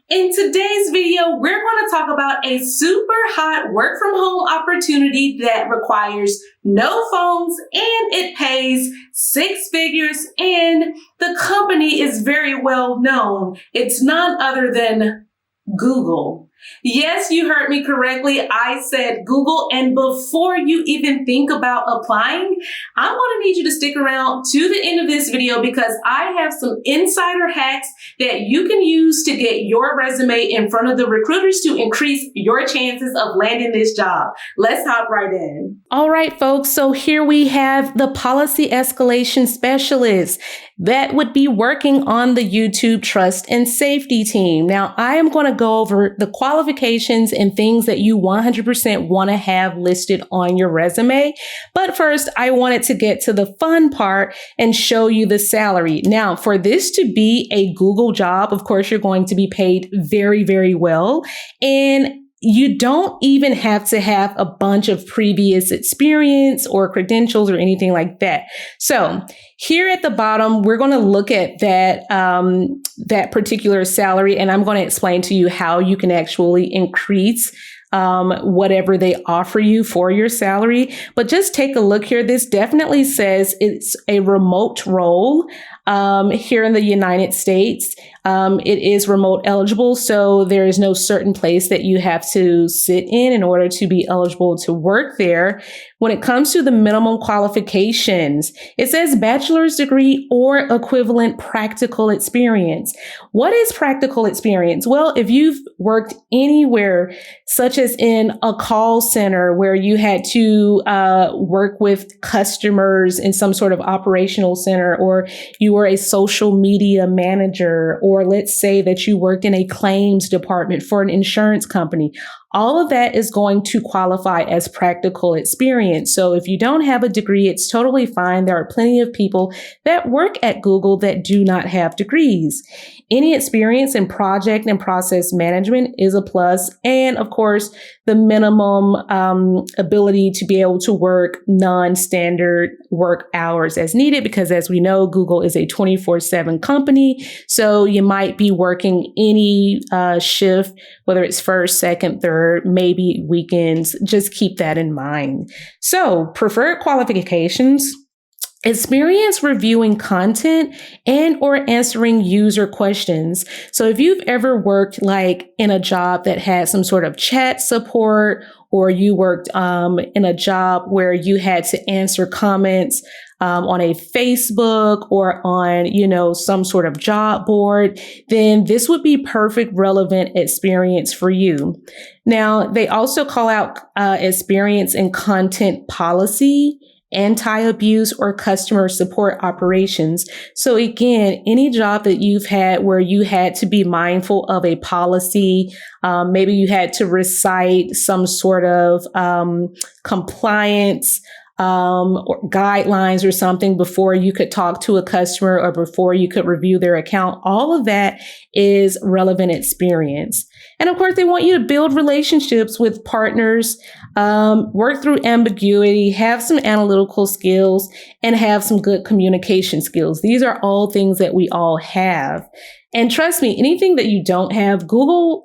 In today's video, we're going to talk about a super hot work from home opportunity that requires no phones and it pays six figures and the company is very well known. It's none other than Google. Yes, you heard me correctly. I said Google. And before you even think about applying, I'm going to need you to stick around to the end of this video because I have some insider hacks that you can use to get your resume in front of the recruiters to increase your chances of landing this job. Let's hop right in. All right, folks. So here we have the policy escalation specialist that would be working on the YouTube trust and safety team. Now, I am going to go over the qualifications and things that you 100% want to have listed on your resume. But first, I wanted to get to the fun part and show you the salary. Now, for this to be a Google job, of course, you're going to be paid very, very well. And you don't even have to have a bunch of previous experience or credentials or anything like that. So here at the bottom, we're going to look at that particular salary, and I'm going to explain to you how you can actually increase whatever they offer you for your salary. But just take a look here. This definitely says it's a remote role. Here in the United States, it is remote eligible. So there is no certain place that you have to sit in order to be eligible to work there. When it comes to the minimum qualifications, it says bachelor's degree or equivalent practical experience. What is practical experience? Well, if you've worked anywhere, such as in a call center where you had to work with customers in some sort of operational center, or you were a social media manager, or let's say that you worked in a claims department for an insurance company, all of that is going to qualify as practical experience. So if you don't have a degree, it's totally fine. There are plenty of people that work at Google that do not have degrees. Any experience in project and process management is a plus. And of course, the minimum ability to be able to work non-standard work hours as needed, because as we know, Google is a 24/7 company. So you might be working any shift, whether it's first, second, third, maybe weekends. Just keep that in mind. So preferred qualifications: experience reviewing content and or answering user questions. So if you've ever worked like in a job that had some sort of chat support, or you worked in a job where you had to answer comments on a Facebook or on, some sort of job board, then this would be perfect relevant experience for you. Now, they also call out experience in content policy, anti-abuse, or customer support operations. So again, any job that you've had where you had to be mindful of a policy, maybe you had to recite some sort of compliance or guidelines or something before you could talk to a customer or before you could review their account, all of that is relevant experience. And of course, they want you to build relationships with partners, work through ambiguity, have some analytical skills, and have some good communication skills. These are all things that we all have. And trust me, anything that you don't have, Google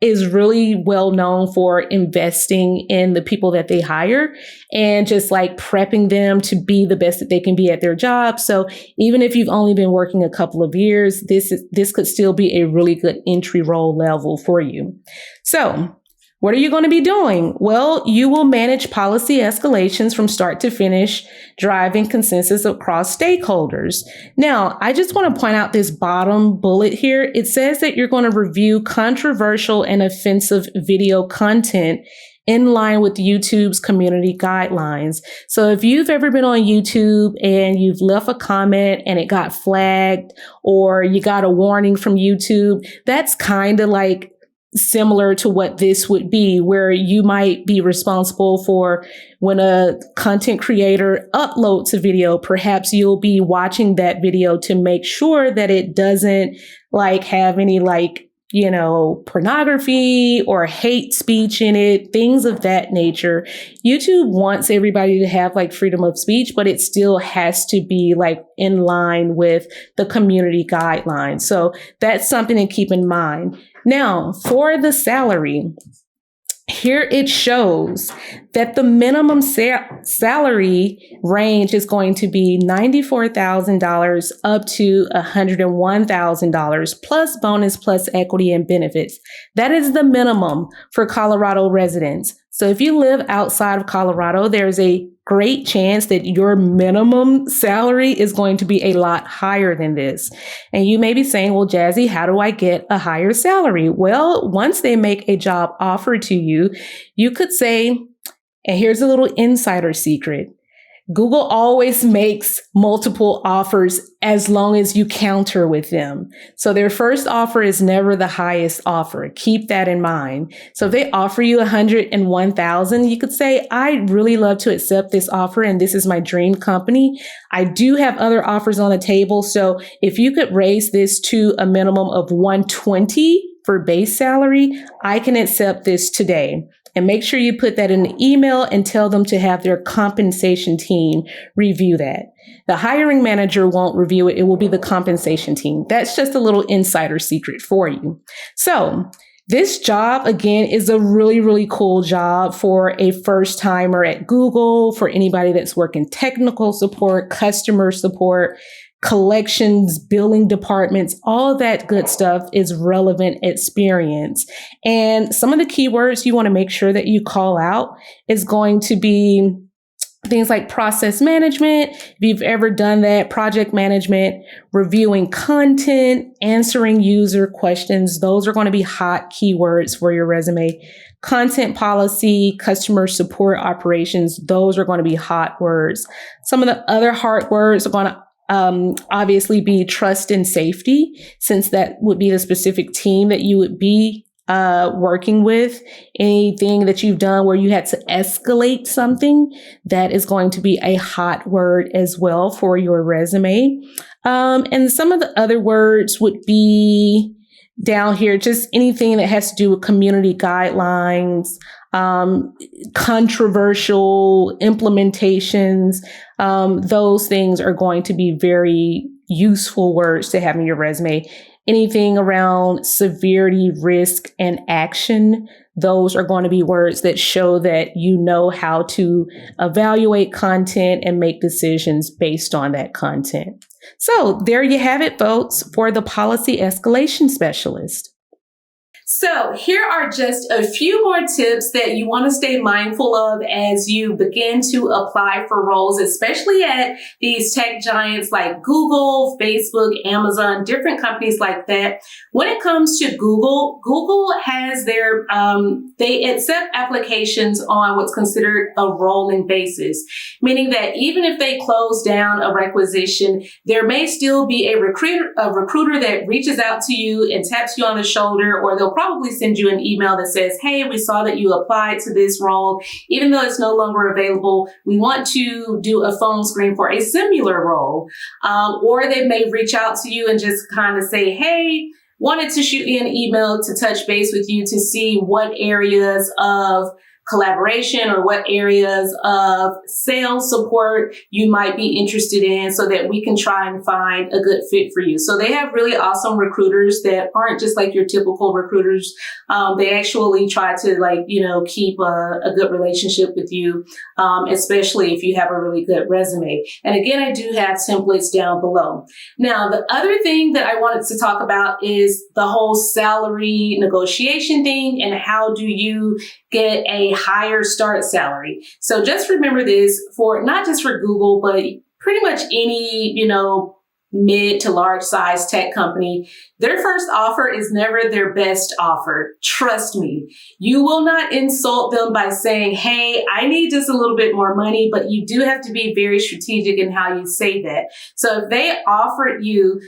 is really well known for investing in the people that they hire and just like prepping them to be the best that they can be at their job. So even if you've only been working a couple of years, this could still be a really good entry role level for you. So what are you going to be doing? Well, you will manage policy escalations from start to finish, driving consensus across stakeholders. Now, I just want to point out this bottom bullet here. It says that you're going to review controversial and offensive video content in line with YouTube's community guidelines. So if you've ever been on YouTube and you've left a comment and it got flagged, or you got a warning from YouTube, that's kind of like similar to what this would be, where you might be responsible for when a content creator uploads a video, perhaps you'll be watching that video to make sure that it doesn't have any pornography or hate speech in it, things of that nature. YouTube wants everybody to have freedom of speech, but it still has to be in line with the community guidelines. So that's something to keep in mind. Now, for the salary, here it shows that the minimum salary range is going to be $94,000 up to $101,000 plus bonus plus equity and benefits. That is the minimum for Colorado residents. So if you live outside of Colorado, there's a great chance that your minimum salary is going to be a lot higher than this. And you may be saying, well, Jazzy, how do I get a higher salary? Well, once they make a job offer to you, you could say, and here's a little insider secret. Google always makes multiple offers as long as you counter with them. So their first offer is never the highest offer. Keep that in mind. So if they offer you $101,000, you could say, I'd really love to accept this offer and this is my dream company. I do have other offers on the table. So if you could raise this to a minimum of $120,000 for base salary, I can accept this today. And make sure you put that in the email and tell them to have their compensation team review that. The hiring manager won't review it. It will be the compensation team. That's just a little insider secret for you. So this job, again, is a really, really cool job for a first timer at Google, for anybody that's working technical support, customer support, collections, billing departments, all that good stuff is relevant experience. And some of the keywords you want to make sure that you call out is going to be things like process management, if you've ever done that, project management, reviewing content, answering user questions. Those are going to be hot keywords for your resume. Content policy, customer support operations, those are going to be hot words. Some of the other hard words are going to obviously be trust and safety, since that would be the specific team that you would be working with. Anything that you've done where you had to escalate something, that is going to be a hot word as well for your resume. And some of the other words would be down here, just anything that has to do with community guidelines, controversial implementations. Those things are going to be very useful words to have in your resume. Anything around severity, risk, and action, those are going to be words that show that you know how to evaluate content and make decisions based on that content. So there you have it, folks, for the policy escalation specialist. So here are just a few more tips that you want to stay mindful of as you begin to apply for roles, especially at these tech giants like Google, Facebook, Amazon, different companies like that. When it comes to Google, Google has their, they accept applications on what's considered a rolling basis, meaning that even if they close down a requisition, there may still be a recruiter that reaches out to you and taps you on the shoulder, or they'll probably send you an email that says, hey, we saw that you applied to this role. Even though it's no longer available, we want to do a phone screen for a similar role. Or they may reach out to you and just kind of say, hey, wanted to shoot you an email to touch base with you to see what areas of collaboration or what areas of sales support you might be interested in, so that we can try and find a good fit for you. So they have really awesome recruiters that aren't just like your typical recruiters. They actually try to keep a good relationship with you, especially if you have a really good resume. And again, I do have templates down below. Now, the other thing that I wanted to talk about is the whole salary negotiation thing, and how do you get a higher start salary. So just remember this, for not just for Google, but pretty much any, mid to large size tech company, their first offer is never their best offer. Trust me, you will not insult them by saying, hey, I need just a little bit more money, but you do have to be very strategic in how you say that. So if they offered you,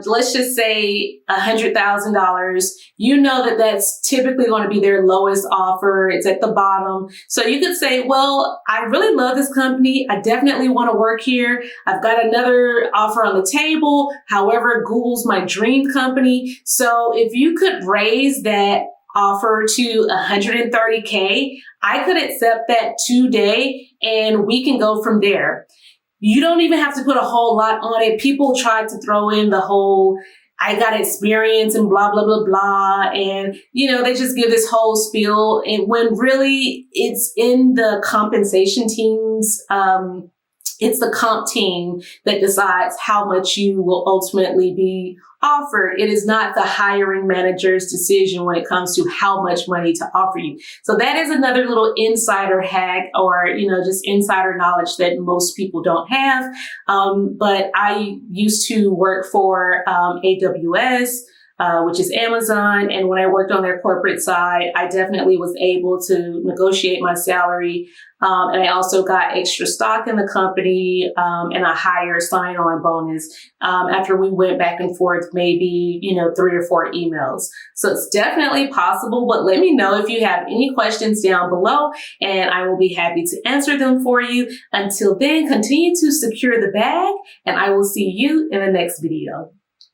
let's just say $100,000, you know that that's typically going to be their lowest offer. It's at the bottom. So you could say, well, I really love this company. I definitely want to work here. I've got another offer on the table. However, Google's my dream company. So if you could raise that offer to $130K, I could accept that today and we can go from there. You don't even have to put a whole lot on it. People try to throw in the whole I got experience and blah, blah, blah, blah. And, they just give this whole spiel. And when really it's in the compensation teams, it's the comp team that decides how much you will ultimately be offered. It is not the hiring manager's decision when it comes to how much money to offer you. So that is another little insider hack or, just insider knowledge that most people don't have. But I used to work for AWS, which is Amazon. And when I worked on their corporate side, I definitely was able to negotiate my salary. And I also got extra stock in the company and a higher sign-on bonus after we went back and forth, maybe, 3 or 4 emails. So it's definitely possible, but let me know if you have any questions down below and I will be happy to answer them for you. Until then, continue to secure the bag and I will see you in the next video.